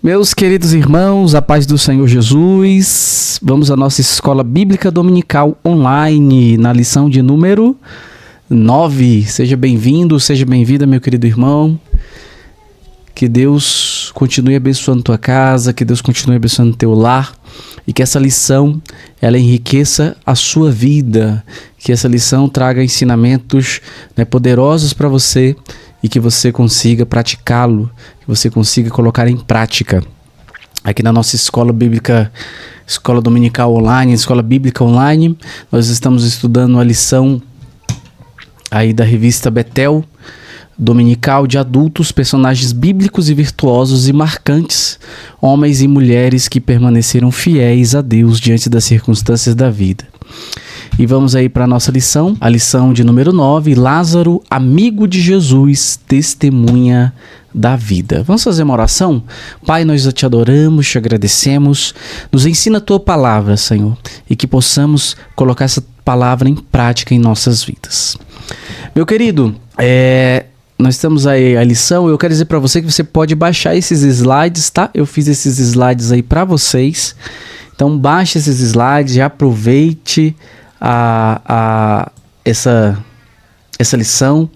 Meus queridos irmãos, a paz do Senhor Jesus, vamos à nossa escola bíblica dominical online, na lição de número 9. Seja bem-vindo, seja bem-vinda, meu querido irmão. Que Deus continue abençoando tua casa, que Deus continue abençoando teu lar e que essa lição ela enriqueça a sua vida, que essa lição traga ensinamentos poderosos para você e que você consiga praticá-lo, que você consiga colocar em prática. Aqui na nossa escola bíblica, escola dominical online, escola bíblica online, nós estamos estudando a lição aí da revista Betel, dominical de adultos, personagens bíblicos e virtuosos e marcantes, homens e mulheres que permaneceram fiéis a Deus diante das circunstâncias da vida. E vamos aí para a nossa lição, a lição de número 9, Lázaro, amigo de Jesus, testemunha da vida. Vamos fazer uma oração? Pai, nós te adoramos, te agradecemos, nos ensina a tua palavra, Senhor, e que possamos colocar essa palavra em prática em nossas vidas. Meu querido, nós estamos aí a lição, eu quero dizer para você que você pode baixar esses slides, tá? Eu fiz esses slides aí para vocês, então baixe esses slides e aproveite essa lição,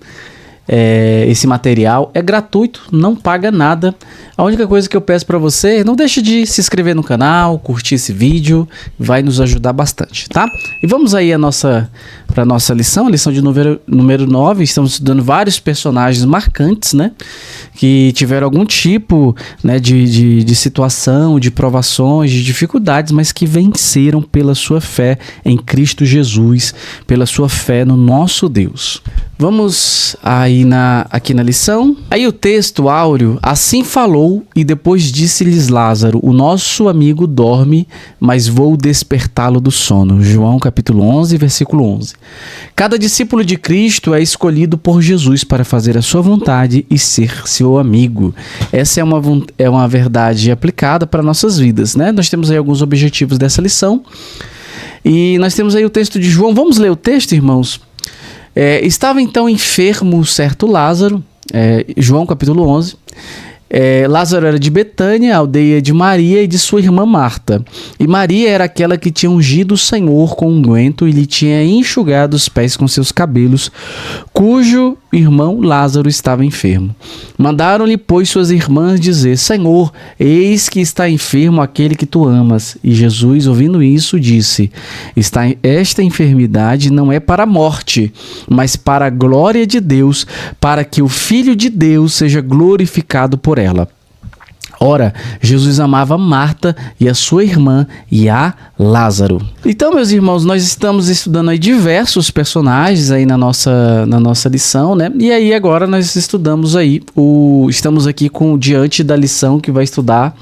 esse material é gratuito, não paga nada. A única coisa que eu peço para você, não deixe de se inscrever no canal, curtir esse vídeo, vai nos ajudar bastante, tá? E vamos aí para a nossa lição, a lição de número 9, estamos estudando vários personagens marcantes, né? Que tiveram algum tipo, né, de situação, de provações, de dificuldades, mas que venceram pela sua fé em Cristo Jesus, pela sua fé no nosso Deus. Vamos aí aqui na lição. Aí o texto áureo, assim falou e depois disse-lhes Lázaro, o nosso amigo dorme, mas vou despertá-lo do sono. João capítulo 11, versículo 11. Cada discípulo de Cristo é escolhido por Jesus para fazer a sua vontade e ser seu amigo. Essa é uma verdade aplicada para nossas vidas, né? Nós temos aí alguns objetivos dessa lição. E nós temos aí o texto de João. Vamos ler o texto, irmãos? Estava então enfermo certo Lázaro, João capítulo 11. Lázaro era de Betânia, a aldeia de Maria e de sua irmã Marta. E Maria era aquela que tinha ungido o Senhor com unguento e lhe tinha enxugado os pés com seus cabelos, cujo irmão Lázaro estava enfermo. Mandaram-lhe, pois, suas irmãs dizer, Senhor, eis que está enfermo aquele que tu amas. E Jesus, ouvindo isso, disse, esta enfermidade não é para a morte, mas para a glória de Deus, para que o Filho de Deus seja glorificado por ela. Ora, Jesus amava Marta e a sua irmã e a Lázaro. Então, meus irmãos, nós estamos estudando aí diversos personagens aí na nossa lição, né? E aí agora nós estudamos aí, estamos aqui diante da lição que vai estudar,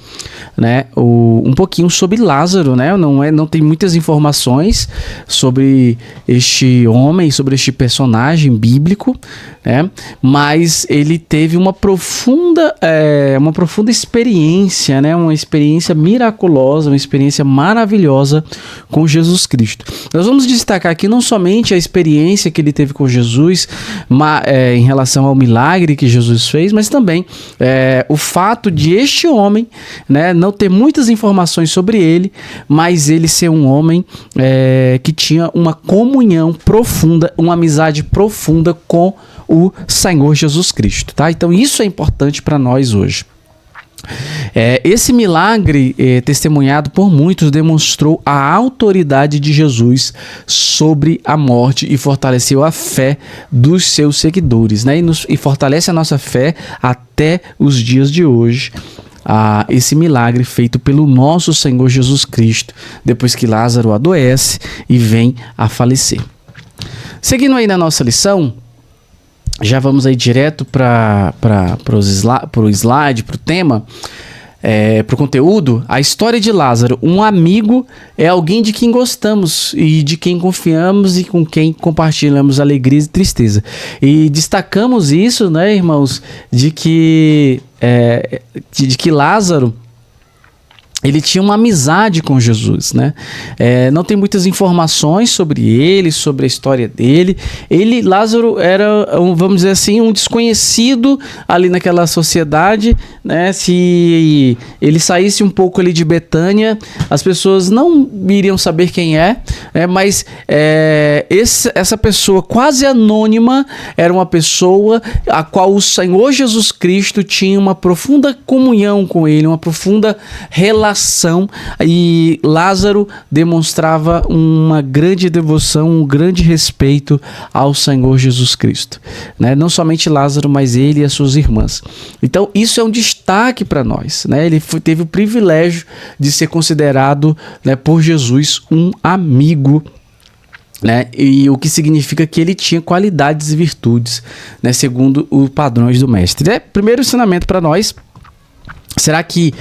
né, um pouquinho sobre Lázaro, né? Não tem muitas informações sobre este homem, sobre este personagem bíblico, né? Mas ele teve uma profunda experiência, né? Uma experiência miraculosa, uma experiência maravilhosa com Jesus Cristo. Nós vamos destacar aqui não somente a experiência que ele teve com Jesus, em relação ao milagre que Jesus fez, mas também o fato de este homem, né, não ter muitas informações sobre ele, mas ele ser um homem que tinha uma comunhão profunda, uma amizade profunda com o Senhor Jesus Cristo, tá? Então isso é importante para nós hoje. Esse milagre testemunhado por muitos demonstrou a autoridade de Jesus sobre a morte e fortaleceu a fé dos seus seguidores, né? E fortalece a nossa fé até os dias de hoje. Esse milagre feito pelo nosso Senhor Jesus Cristo, depois que Lázaro adoece e vem a falecer. Seguindo aí na nossa lição, já vamos aí direto para o slide, para o tema, para o conteúdo. A história de Lázaro. Um amigo é alguém de quem gostamos e de quem confiamos e com quem compartilhamos alegria e tristeza. E destacamos isso, né, irmãos, de que Lázaro ele tinha uma amizade com Jesus, né? Não tem muitas informações sobre ele, sobre a história dele. Lázaro era, vamos dizer assim, um desconhecido ali naquela sociedade, né? Se ele saísse um pouco ali de Betânia, as pessoas não iriam saber quem é, né? Mas essa pessoa quase anônima era uma pessoa a qual o Senhor Jesus Cristo tinha uma profunda comunhão com ele, uma profunda relação, e Lázaro demonstrava uma grande devoção, um grande respeito ao Senhor Jesus Cristo, né? Não somente Lázaro, mas ele e as suas irmãs. Então isso é um destaque para nós, né? Ele teve o privilégio de ser considerado, né, por Jesus um amigo, né? E o que significa que ele tinha qualidades e virtudes, né, segundo os padrões do mestre. Primeiro ensinamento para nós: será que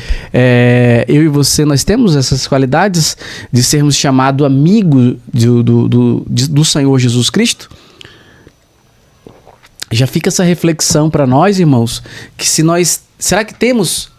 eu e você, nós temos essas qualidades de sermos chamados amigos do Senhor Jesus Cristo? Já fica essa reflexão para nós, irmãos, que será que temos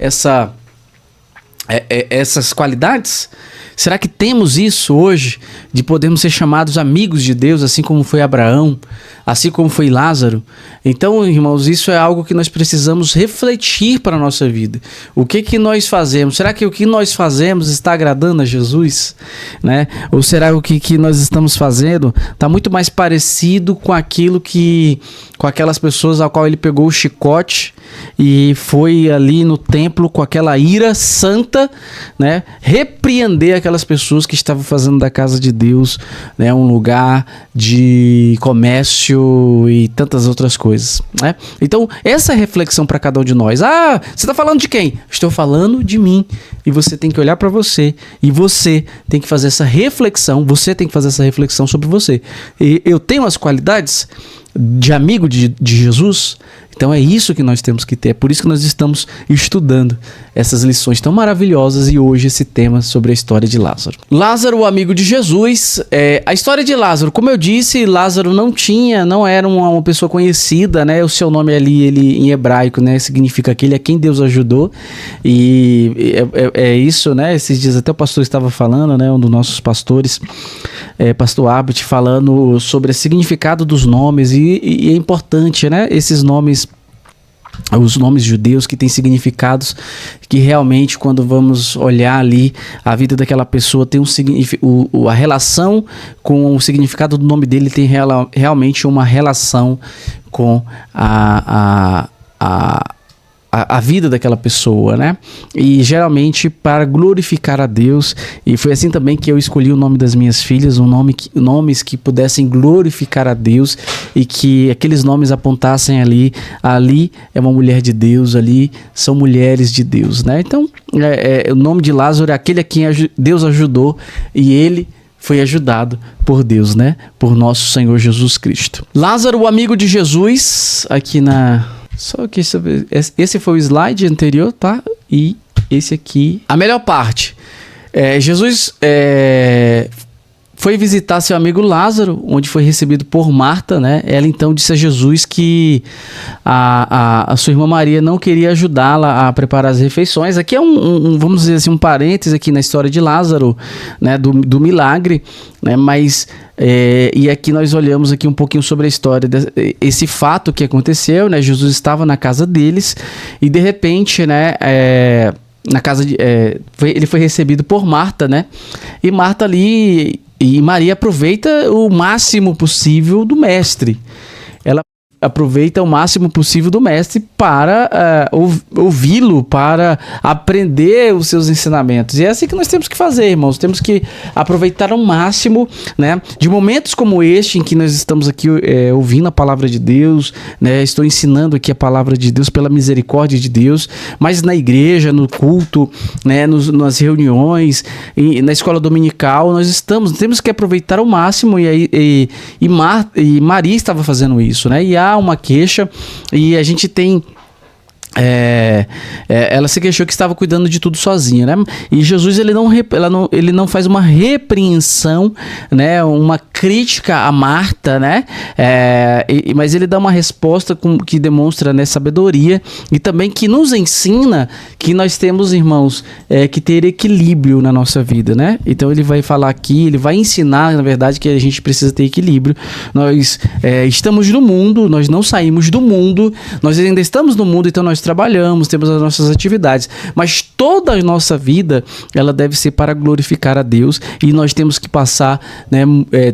essas qualidades? Será que temos isso hoje, de podermos ser chamados amigos de Deus, assim como foi Abraão, assim como foi Lázaro? Então, irmãos, isso é algo que nós precisamos refletir para a nossa vida. O que nós fazemos? Será que o que nós fazemos está agradando a Jesus, né? Ou será o que nós estamos fazendo está muito mais parecido com com aquelas pessoas ao qual ele pegou o chicote e foi ali no templo com aquela ira santa, né, repreender aquelas pessoas que estavam fazendo da casa de Deus, né, um lugar de comércio e tantas outras coisas, né? Então, essa é a reflexão para cada um de nós. Ah, você está falando de quem? Estou falando de mim. E você tem que olhar para você, e você tem que fazer essa reflexão, sobre você. E eu tenho as qualidades de amigo de Jesus? Então é isso que nós temos que ter. É por isso que nós estamos estudando essas lições tão maravilhosas e hoje esse tema sobre a história de Lázaro. Lázaro, o amigo de Jesus. A história de Lázaro, como eu disse, Lázaro não era uma pessoa conhecida, né? O seu nome ali, ele em hebraico, né, significa aquele a quem Deus ajudou. E é isso, né? Esses dias até o pastor estava falando, né? Um dos nossos pastores, pastor Abit, falando sobre o significado dos nomes e é importante, né? Esses nomes, os nomes judeus que têm significados que realmente, quando vamos olhar ali a vida daquela pessoa, tem a relação com o significado do nome dele tem realmente uma relação com a vida daquela pessoa, né? E geralmente para glorificar a Deus, e foi assim também que eu escolhi o nome das minhas filhas, nomes que pudessem glorificar a Deus e que aqueles nomes apontassem ali é uma mulher de Deus, ali são mulheres de Deus, né? Então, o nome de Lázaro é aquele a quem Deus ajudou e ele foi ajudado por Deus, né? Por nosso Senhor Jesus Cristo. Lázaro, o amigo de Jesus, aqui só que esse foi o slide anterior, tá? E esse aqui, a melhor parte. Jesus foi visitar seu amigo Lázaro, onde foi recebido por Marta, né? Ela então disse a Jesus que a sua irmã Maria não queria ajudá-la a preparar as refeições. Aqui é vamos dizer assim, um parênteses aqui na história de Lázaro, né? Do milagre, né? Mas e aqui nós olhamos aqui um pouquinho sobre a história esse fato que aconteceu, né? Jesus estava na casa deles e de repente, né? Na casa ele foi recebido por Marta, né? E Marta ali e Maria aproveita o máximo possível do mestre. Ela aproveita o máximo possível do mestre para ouvi-lo, para aprender os seus ensinamentos. E é assim que nós temos que fazer, irmãos. Temos que aproveitar ao máximo, né, de momentos como este, em que nós estamos aqui ouvindo a palavra de Deus, né, estou ensinando aqui a palavra de Deus pela misericórdia de Deus, mas na igreja, no culto, né, nas reuniões, na escola dominical, temos que aproveitar ao máximo, e Maria estava fazendo isso, né, e há uma queixa, e a gente tem ela se queixou que estava cuidando de tudo sozinha, né? E Jesus ele não faz uma repreensão, né? Uma crítica a Marta, né? Mas ele dá uma resposta que demonstra, né, sabedoria e também que nos ensina que nós temos, irmãos, que ter equilíbrio na nossa vida, né? Então ele vai falar aqui, ele vai ensinar, na verdade, que a gente precisa ter equilíbrio. Nós estamos no mundo, nós não saímos do mundo, nós ainda estamos no mundo, então nós trabalhamos, temos as nossas atividades, mas toda a nossa vida ela deve ser para glorificar a Deus e nós temos que passar, né,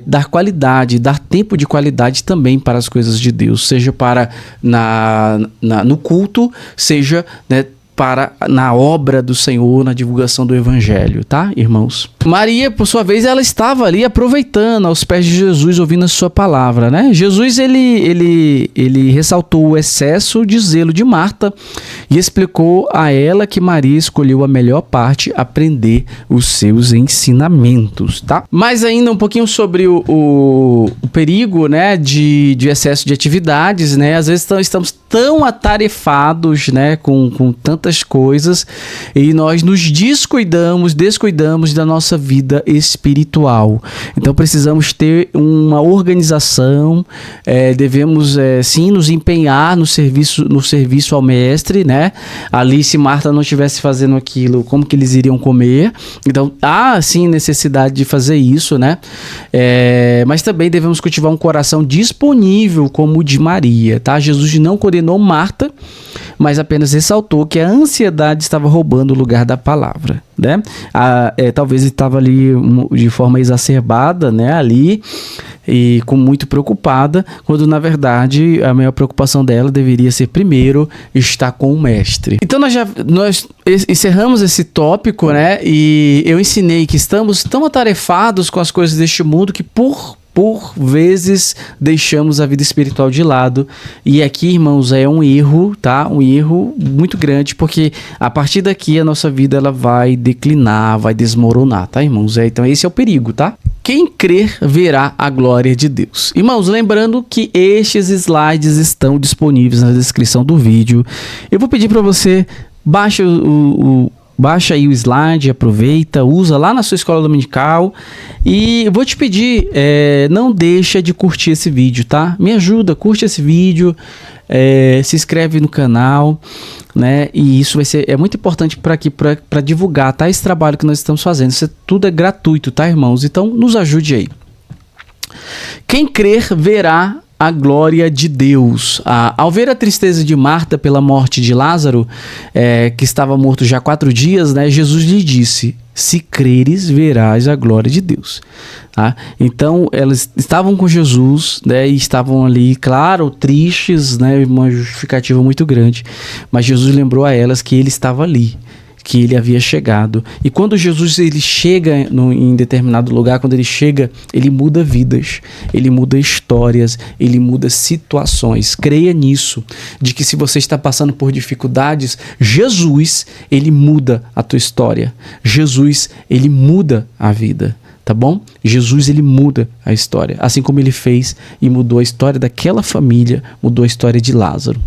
dar qualidade, dar tempo de qualidade também para as coisas de Deus, seja para no culto, seja, né, na obra do Senhor, na divulgação do Evangelho, tá, irmãos? Maria, por sua vez, ela estava ali aproveitando aos pés de Jesus, ouvindo a sua palavra, né? Jesus, ele ressaltou o excesso de zelo de Marta e explicou a ela que Maria escolheu a melhor parte, aprender os seus ensinamentos, tá? Mas ainda um pouquinho sobre o perigo, né, de excesso de atividades, né? Às vezes estamos tão atarefados, né, com tantas coisas e nós nos descuidamos da nossa vida espiritual. Então precisamos ter uma organização, devemos sim nos empenhar no serviço ao mestre, né? Ali, se Marta não estivesse fazendo aquilo, como que eles iriam comer? Então há sim necessidade de fazer isso, né? Mas também devemos cultivar um coração disponível como o de Maria, tá? Jesus não condenou Marta, mas apenas ressaltou que a ansiedade estava roubando o lugar da palavra, né? Talvez ele estava ali de forma exacerbada, né? Ali e muito preocupada, quando na verdade a maior preocupação dela deveria ser primeiro estar com o mestre. Então nós encerramos esse tópico, né? E eu ensinei que estamos tão atarefados com as coisas deste mundo que por vezes deixamos a vida espiritual de lado, e aqui, irmãos, é um erro, tá? Um erro muito grande, porque a partir daqui a nossa vida ela vai declinar, vai desmoronar, tá, irmãos? Então esse é o perigo, tá? Quem crer verá a glória de Deus. Irmãos, lembrando que estes slides estão disponíveis na descrição do vídeo. Eu vou pedir para você baixa aí o slide, aproveita, usa lá na sua escola dominical e eu vou te pedir, não deixa de curtir esse vídeo, tá? Me ajuda, curte esse vídeo, se inscreve no canal, né? E isso é muito importante para divulgar, tá? Esse trabalho que nós estamos fazendo, isso tudo é gratuito, tá, irmãos? Então nos ajude aí. Quem crer verá a glória de Deus. Ao ver a tristeza de Marta pela morte de Lázaro, que estava morto já 4 dias, né, Jesus lhe disse: se creres, verás a glória de Deus. Tá? Então, elas estavam com Jesus, né, e estavam ali, claro, tristes, né, uma justificativa muito grande, mas Jesus lembrou a elas que ele estava ali, que ele havia chegado. E quando Jesus ele chega em determinado lugar, quando ele chega, ele muda vidas, ele muda histórias, ele muda situações. Creia nisso, de que se você está passando por dificuldades, Jesus, ele muda a tua história. Jesus, ele muda a vida. Tá bom? Jesus, ele muda a história, assim como ele fez e mudou a história daquela família, mudou a história de Lázaro.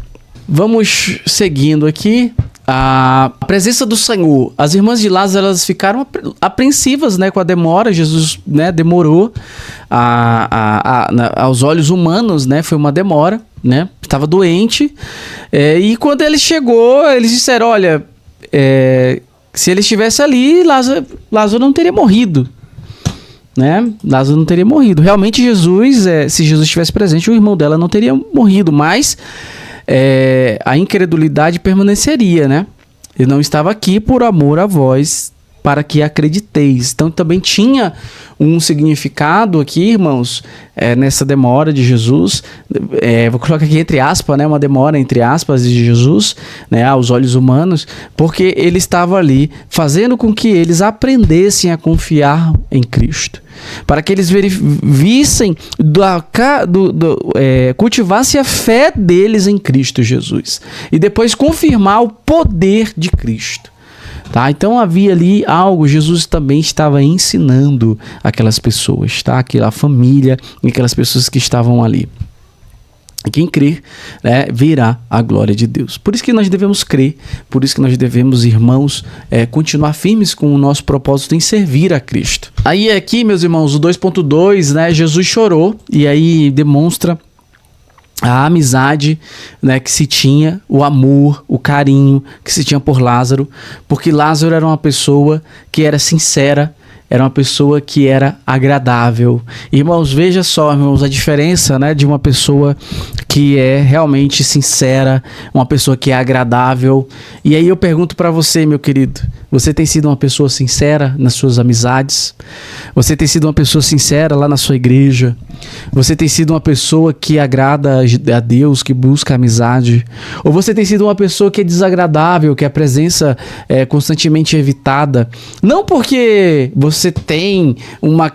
Vamos seguindo aqui. A presença do Senhor. As irmãs de Lázaro, elas ficaram apreensivas, né, com a demora. Jesus, né, demorou aos olhos humanos, né, foi uma demora, né, estava doente, e quando ele chegou, eles disseram: olha, se ele estivesse ali, Lázaro não teria morrido, né? Lázaro não teria morrido. Realmente Jesus, se Jesus estivesse presente, o irmão dela não teria morrido, mas a incredulidade permaneceria, né? Ele não estava aqui por amor a vós, para que acrediteis. Então também tinha um significado aqui, irmãos, nessa demora de Jesus. Vou colocar aqui entre aspas, né? Uma demora entre aspas de Jesus, né? Aos olhos humanos, porque ele estava ali fazendo com que eles aprendessem a confiar em Cristo, para que eles vissem, cultivassem a fé deles em Cristo Jesus e depois confirmar o poder de Cristo. Tá? Então havia ali algo, Jesus também estava ensinando aquelas pessoas, tá? Aquela família e aquelas pessoas que estavam ali. E quem crer, né, verá a glória de Deus. Por isso que nós devemos crer, por isso que nós devemos, irmãos, continuar firmes com o nosso propósito em servir a Cristo. Aí aqui, meus irmãos, o 2.2, né, Jesus chorou, e aí demonstra a amizade, né, que se tinha, o amor, o carinho que se tinha por Lázaro, porque Lázaro era uma pessoa que era sincera, era uma pessoa que era agradável. Irmãos, veja só, irmãos, a diferença, né, de uma pessoa que é realmente sincera, uma pessoa que é agradável. E aí eu pergunto para você, meu querido, você tem sido uma pessoa sincera nas suas amizades? Você tem sido uma pessoa sincera lá na sua igreja? Você tem sido uma pessoa que agrada a Deus, que busca amizade? Ou você tem sido uma pessoa que é desagradável, que a presença é constantemente evitada? Não porque você tem uma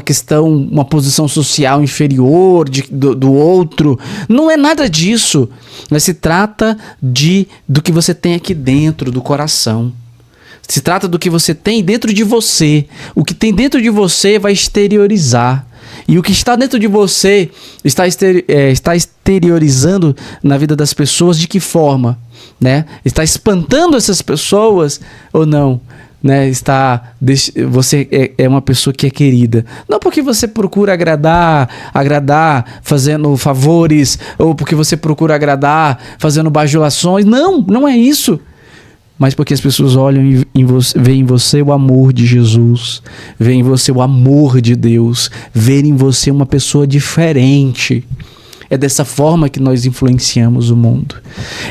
questão, uma posição social inferior do outro. Não é nada disso. Mas se trata do que você tem aqui dentro do coração. Se trata do que você tem dentro de você. O que tem dentro de você vai exteriorizar. E o que está dentro de você está exteriorizando na vida das pessoas de que forma? Né? Está espantando essas pessoas ou não? Né? Você é uma pessoa que é querida. Não porque você procura agradar fazendo favores, ou porque você procura agradar fazendo bajulações. Não é isso. Mas porque as pessoas olham veem em você o amor de Jesus, veem em você o amor de Deus, veem em você uma pessoa diferente. É dessa forma que nós influenciamos o mundo.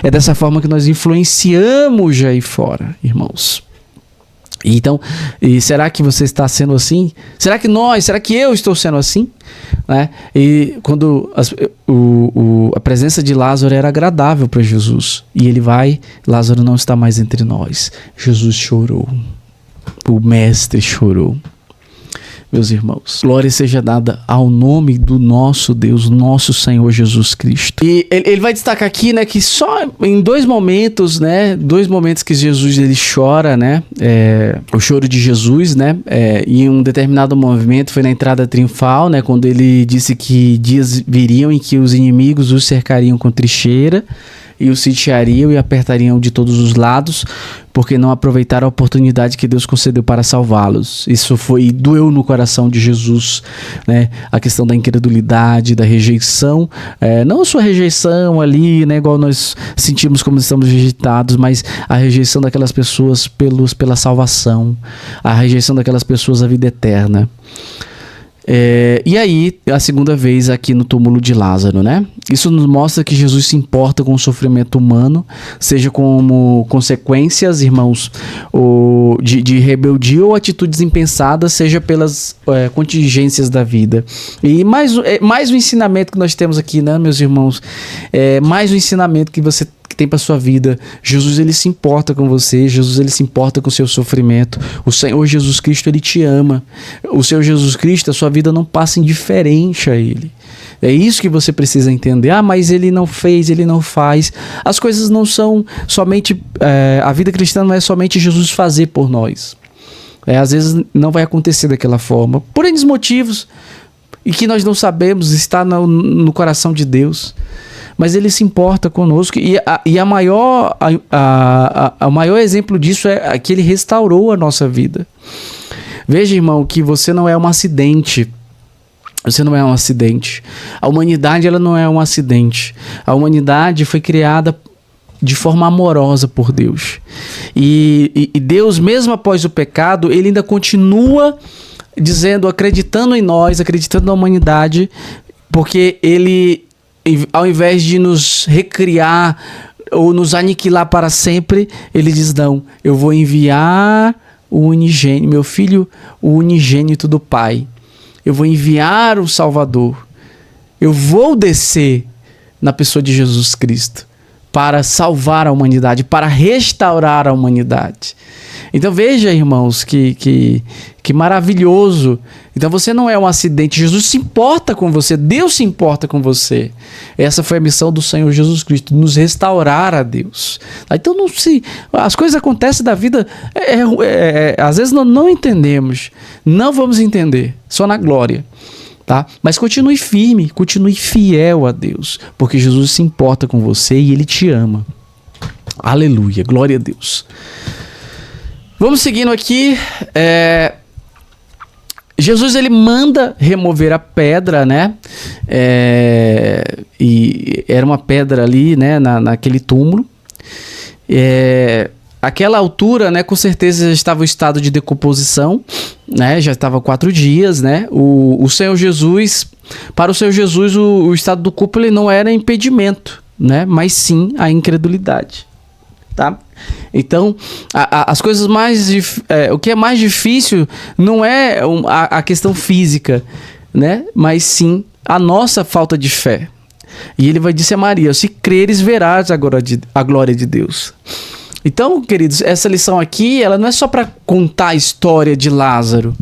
É dessa forma que nós influenciamos aí fora, irmãos. Então, será que você está sendo assim? Será que eu estou sendo assim? Né? E quando a presença de Lázaro era agradável para Jesus, e ele vai, Lázaro não está mais entre nós. Jesus chorou, o mestre chorou. Meus irmãos, glória seja dada ao nome do nosso Deus, nosso Senhor Jesus Cristo. E ele vai destacar aqui, né, que só em dois momentos que Jesus ele chora, né, o choro de Jesus, né, em um determinado movimento foi na entrada triunfal, né, quando ele disse que dias viriam em que os inimigos os cercariam com trincheira e os sitiariam e apertariam de todos os lados, porque não aproveitaram a oportunidade que Deus concedeu para salvá-los. Isso doeu no coração de Jesus, né? A questão da incredulidade, da rejeição, não a sua rejeição ali, né, igual nós sentimos como estamos rejeitados, mas a rejeição daquelas pessoas pela salvação, a rejeição daquelas pessoas à vida eterna. E aí, a segunda vez aqui no túmulo de Lázaro, né? Isso nos mostra que Jesus se importa com o sofrimento humano, seja como consequências, irmãos, de rebeldia ou atitudes impensadas, seja pelas contingências da vida. E mais o ensinamento que nós temos aqui, né, meus irmãos? Mais o ensinamento que você tem para sua vida. Jesus, ele se importa com você. Jesus, ele se importa com o seu sofrimento. O Senhor Jesus Cristo, ele te ama. O Senhor Jesus Cristo, a sua vida não passa indiferente a ele. É isso que você precisa entender. Mas ele não fez, ele não faz. As coisas não são somente... a vida cristã não é somente Jesus fazer por nós. Às vezes não vai acontecer daquela forma. Por N motivos. E que nós não sabemos, está no coração de Deus. Mas ele se importa conosco, o maior exemplo disso é que ele restaurou a nossa vida. Veja, irmão, que você não é um acidente. Você não é um acidente. A humanidade, ela não é um acidente. A humanidade foi criada de forma amorosa por Deus. E Deus, mesmo após o pecado, ele ainda continua dizendo, acreditando em nós, acreditando na humanidade, porque ele, ao invés de nos recriar ou nos aniquilar para sempre, ele diz, não, eu vou enviar o unigênito, meu filho, o unigênito do Pai. Eu vou enviar o Salvador. Eu vou descer na pessoa de Jesus Cristo para salvar a humanidade, para restaurar a humanidade. Então veja, irmãos, que maravilhoso. Então você não é um acidente. Jesus se importa com você. Deus se importa com você. Essa foi a missão do Senhor Jesus Cristo, nos restaurar a Deus. Então as coisas acontecem da vida, às vezes nós não entendemos. Não vamos entender, só na glória. tá? Mas continue firme, continue fiel a Deus, porque Jesus se importa com você e Ele te ama. Aleluia, glória a Deus. Vamos seguindo aqui. Jesus, ele manda remover a pedra, né? E era uma pedra ali, né? Naquele túmulo. Aquela altura, né? Com certeza já estava o estado de decomposição, né? Já estava 4 dias, né? O Senhor Jesus, para o Senhor Jesus, o estado do corpo ele não era impedimento, né? Mas sim a incredulidade, tá? Então, as coisas mais... o que é mais difícil não é a questão física, né? Mas sim a nossa falta de fé. E ele vai dizer a Maria, se creres, verás a glória de Deus. Então, queridos, essa lição aqui, ela não é só para contar a história de Lázaro.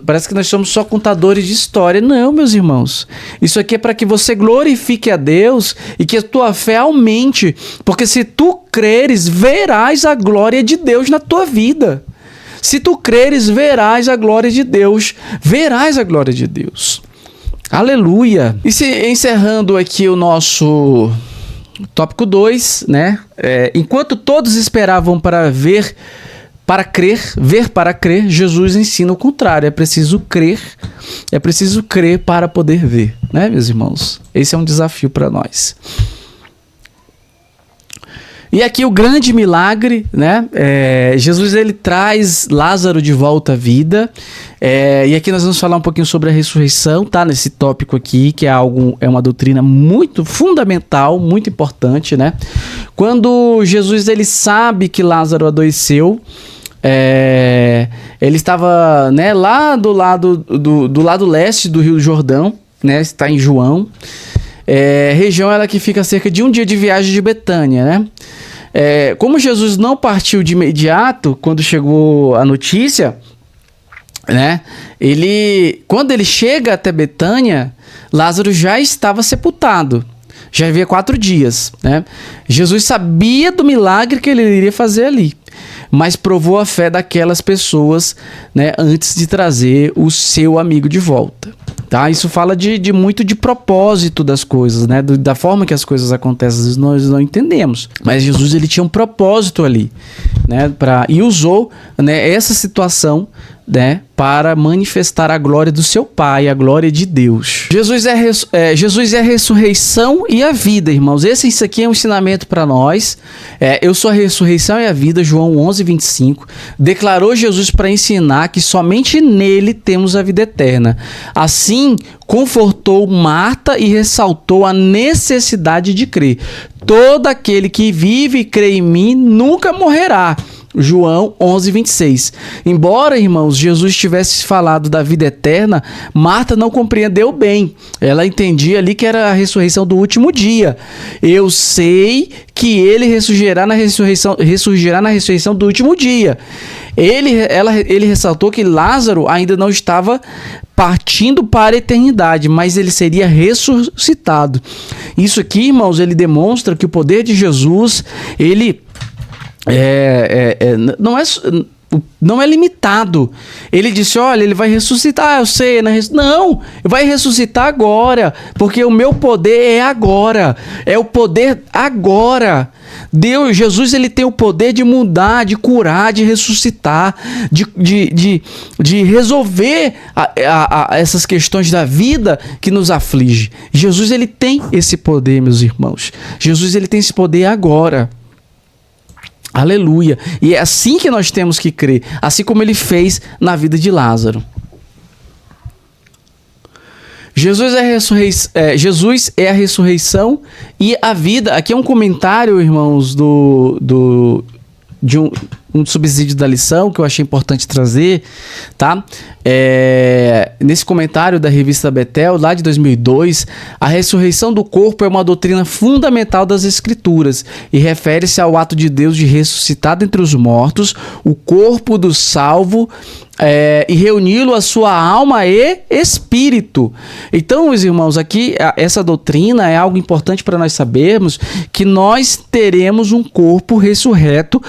Parece que nós somos só contadores de história. Não, meus irmãos. Isso aqui é para que você glorifique a Deus e que a tua fé aumente. Porque se tu creres, verás a glória de Deus na tua vida. Se tu creres, verás a glória de Deus. Verás a glória de Deus. Aleluia. E encerrando aqui o nosso... Tópico 2, né? Enquanto todos esperavam para ver para crer, Jesus ensina o contrário. É preciso crer para poder ver, né, meus irmãos? Esse é um desafio para nós. E aqui o grande milagre, né? Jesus ele traz Lázaro de volta à vida. E aqui nós vamos falar um pouquinho sobre a ressurreição, tá? Nesse tópico aqui, que é uma doutrina muito fundamental, muito importante, né? Quando Jesus ele sabe que Lázaro adoeceu, ele estava, né, lá do lado leste do Rio Jordão, né? Está em João. Região ela que fica a cerca de 1 dia de viagem de Betânia, né? Como Jesus não partiu de imediato quando chegou a notícia, né? Quando ele chega até Betânia, Lázaro já estava sepultado, já havia 4 dias, né? Jesus sabia do milagre que ele iria fazer ali, mas provou a fé daquelas pessoas, né, antes de trazer o seu amigo de volta. Tá? Isso fala muito de propósito das coisas, né? Da forma que as coisas acontecem, às vezes nós não entendemos. Mas Jesus ele tinha um propósito ali, né? E usou, né, essa situação, né, para manifestar a glória do seu Pai, a glória de Deus. Jesus é a ressurreição e a vida, irmãos. Isso aqui é um ensinamento para nós. Eu sou a ressurreição e a vida, João 11:25. Declarou Jesus para ensinar que somente nele temos a vida eterna. Assim, confortou Marta e ressaltou a necessidade de crer. Todo aquele que vive e crê em mim nunca morrerá. João 11:26. Embora, irmãos, Jesus tivesse falado da vida eterna, Marta não compreendeu bem. Ela entendia ali que era a ressurreição do último dia. Eu sei que ele ressurgirá na ressurreição do último dia. Ele ressaltou que Lázaro ainda não estava partindo para a eternidade, mas ele seria ressuscitado. Isso aqui, irmãos, ele demonstra que o poder de Jesus, ele não é limitado. Ele disse, olha, ele vai ressuscitar, eu sei, não, vai ressuscitar agora, porque o meu poder é agora, é o poder agora. Jesus, ele tem o poder de mudar, de curar, de ressuscitar, de resolver essas questões da vida que nos aflige. Jesus, ele tem esse poder, meus irmãos. Jesus, ele tem esse poder agora. Aleluia. E é assim que nós temos que crer, assim como ele fez na vida de Lázaro. Jesus é a ressurreição e a vida. Aqui é um comentário, irmãos, de um subsídio da lição que eu achei importante trazer, tá? Nesse comentário da revista Betel, lá de 2002, a ressurreição do corpo é uma doutrina fundamental das Escrituras e refere-se ao ato de Deus de ressuscitar dentre os mortos o corpo do salvo e reuni-lo à sua alma e espírito. Então, meus irmãos, aqui essa doutrina é algo importante para nós sabermos que nós teremos um corpo ressurreto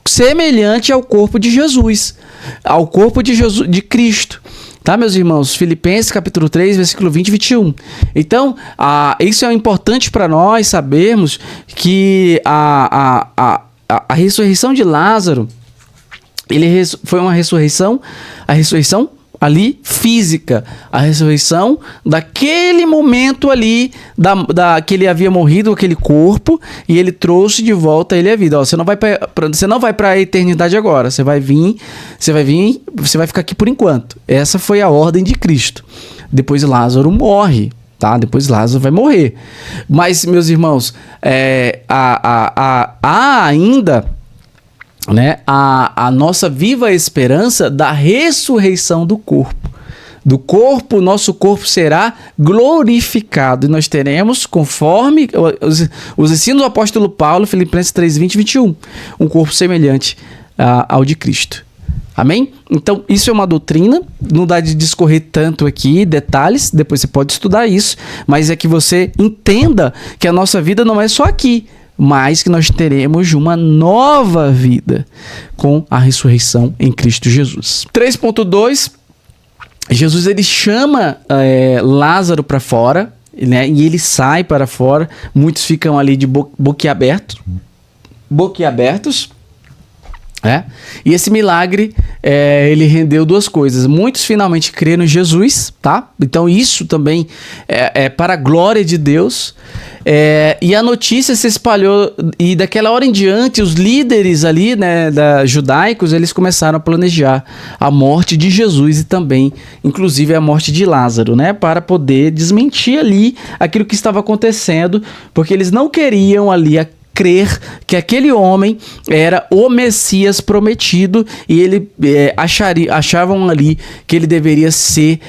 semelhante ao corpo de Jesus, ao corpo de Cristo. Tá, meus irmãos? Filipenses capítulo 3, versículo 20 e 21. Então, isso é importante para nós sabermos que a ressurreição de Lázaro, foi uma ressurreição, a ressurreição ali física, a ressurreição daquele momento ali, que ele havia morrido, aquele corpo, e ele trouxe de volta ele a vida. Ó, você não vai para a eternidade agora, você vai ficar aqui por enquanto. Essa foi a ordem de Cristo. Depois Lázaro morre, tá? Depois Lázaro vai morrer. Mas, meus irmãos, há ainda, né, a nossa viva esperança da ressurreição do corpo. Do corpo, nosso corpo será glorificado. E nós teremos, conforme os ensinos do apóstolo Paulo, Filipenses 3, 20 e 21, um corpo semelhante ao de Cristo. Amém? Então, isso é uma doutrina, não dá de discorrer tanto aqui, detalhes, depois você pode estudar isso, mas é que você entenda que a nossa vida não é só aqui, mas que nós teremos uma nova vida com a ressurreição em Cristo Jesus. 3.2, Jesus ele chama Lázaro para fora, né, e ele sai para fora, muitos ficam ali de boquiabertos, e esse milagre, ele rendeu duas coisas. Muitos finalmente creram em Jesus, tá? Então isso também é para a glória de Deus. E a notícia se espalhou, e daquela hora em diante, os líderes ali, né, judaicos, eles começaram a planejar a morte de Jesus e também, inclusive, a morte de Lázaro, né, para poder desmentir ali aquilo que estava acontecendo, porque eles não queriam ali crer que aquele homem era o Messias prometido, e ele achavam ali que ele deveria ser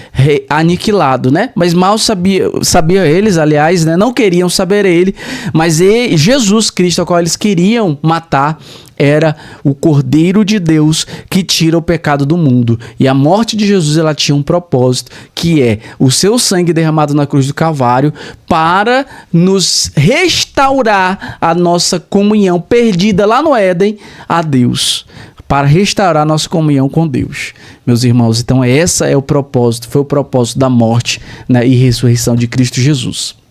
aniquilado, né? Mas mal sabia eles, aliás, né? Não queriam saber ele, mas Jesus Cristo, ao qual eles queriam matar, era o Cordeiro de Deus que tira o pecado do mundo. E a morte de Jesus, ela tinha um propósito, que é o seu sangue derramado na cruz do Calvário para nos restaurar a nossa comunhão perdida lá no Éden a Deus. Para restaurar nossa comunhão com Deus. Meus irmãos, então esse é o propósito, foi o propósito da morte, né, e ressurreição de Cristo Jesus.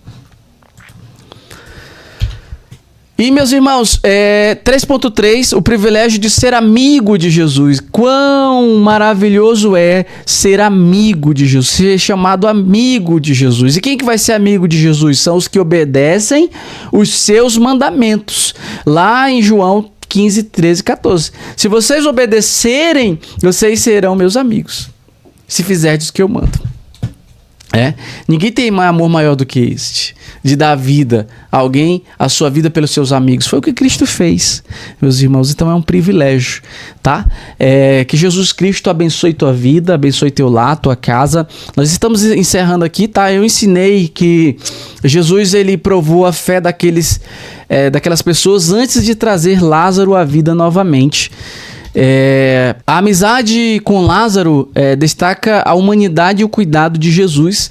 E, meus irmãos, 3.3, o privilégio de ser amigo de Jesus. Quão maravilhoso é ser amigo de Jesus, ser chamado amigo de Jesus. E quem que vai ser amigo de Jesus? São os que obedecem os seus mandamentos. Lá em João 15, 13 e 14. Se vocês obedecerem, vocês serão meus amigos, se fizerdes o que eu mando. Ninguém tem amor maior do que este, de dar vida a alguém, a sua vida pelos seus amigos. Foi o que Cristo fez, meus irmãos. Então é um privilégio, tá? Que Jesus Cristo abençoe tua vida, abençoe teu lar, tua casa. Nós estamos encerrando aqui, tá? Eu ensinei que Jesus, ele provou a fé daquelas pessoas antes de trazer Lázaro à vida novamente. A amizade com Lázaro destaca a humanidade e o cuidado de Jesus,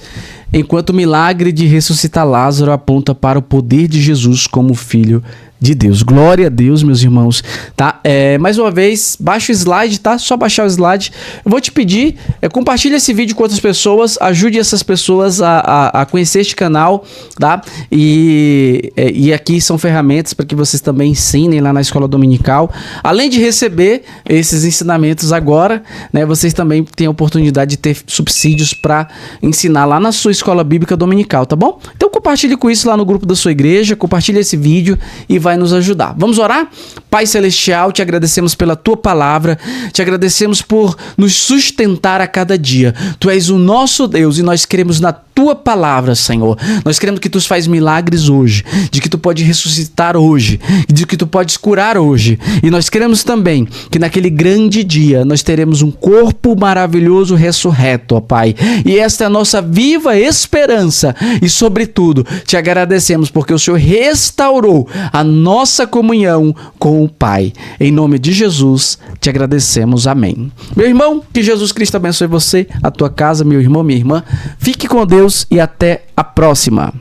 enquanto o milagre de ressuscitar Lázaro aponta para o poder de Jesus como Filho de Deus. Glória a Deus, meus irmãos, tá? Mais uma vez, baixa o slide, tá? Só baixar o slide. Eu vou te pedir, compartilhe esse vídeo com outras pessoas, ajude essas pessoas a conhecer este canal, tá? E aqui são ferramentas para que vocês também ensinem lá na escola dominical. Além de receber esses ensinamentos agora, né? Vocês também têm a oportunidade de ter subsídios para ensinar lá na sua escola bíblica dominical, tá bom? Então compartilhe com isso lá no grupo da sua igreja, compartilhe esse vídeo e vai nos ajudar. Vamos orar? Pai Celestial, te agradecemos pela tua palavra, te agradecemos por nos sustentar a cada dia. Tu és o nosso Deus e nós queremos na tua palavra, Senhor. Nós queremos que tu faz milagres hoje, de que tu pode ressuscitar hoje, de que tu podes curar hoje. E nós queremos também que naquele grande dia nós teremos um corpo maravilhoso ressurreto, ó Pai. E esta é a nossa viva esperança. E sobretudo, te agradecemos porque o Senhor restaurou a nossa comunhão com o Pai. Em nome de Jesus, te agradecemos. Amém. Meu irmão, que Jesus Cristo abençoe você, a tua casa, meu irmão, minha irmã. Fique com Deus e até a próxima.